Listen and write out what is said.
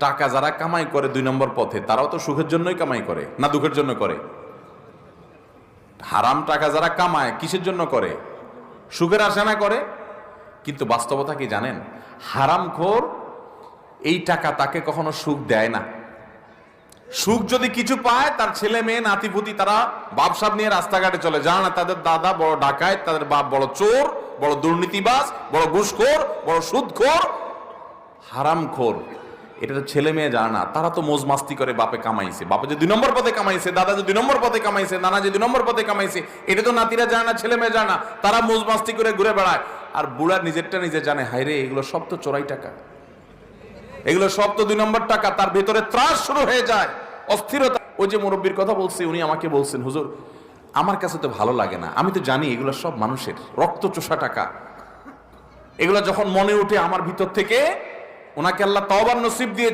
টাকা যারা কামাই করে 2 নম্বর পথে, তারাও তো সুখের জন্যই কামাই করে, না দুঃখের জন্য করে? হারাম টাকা যারা কামায় কিসের জন্য করে? সুখের আশা না করে? কিন্তু বাস্তবতা কি জানেন? হারামখোর এই টাকা তাকে কখনো সুখ দেয় না। সুখ যদি কিছু পায়, তার ছেলে মেয়ে নাতিপুতি তারা বাপসাব নিয়ে রাস্তাঘাটে চলে, জানে না তাদের দাদা বড় ডাকাত, তাদের বাপ বড় চোর, বড় দুর্নীতিবাজ, বড় ঘুষখোর, বড় সুদখোর, হারামখোর। এটা তো ছেলে মেয়ে জানে না। তারা তো মোজ মাস্তি করে বাপে কামাইছে, বাপে যে 2 নম্বর পথে কামাইছে, দাদা যে 2 নম্বর পথে কামাইছে, নানা যে 2 নম্বর পথে কামাইছে, এটা তো নাতিরা জানে না, ছেলে মেয়ে জানে না। তারা মোজ মাস্তি করে ঘুরে বেড়ায়। আর বুড়া নিজেরটা নিজে জানে, হায় রে এগুলো সব তো চোরাই টাকা, এগুলো সব তো 2 নম্বর টাকা। তার ভেতরে ত্রাস শুরু হয়ে যায়, অস্থিরতা। ওই যে মুরব্বীর কথা বলছি, উনি আমাকে বলছেন, হুজুর আমার কাছে তো ভালো লাগে না, আমি তো জানি এগুলো সব মানুষের রক্ত চোষা টাকা। এগুলো যখন মনে উঠে আমার ভিতর থেকে, ওনাকে আল্লাহ তওবার নসিব দিয়ে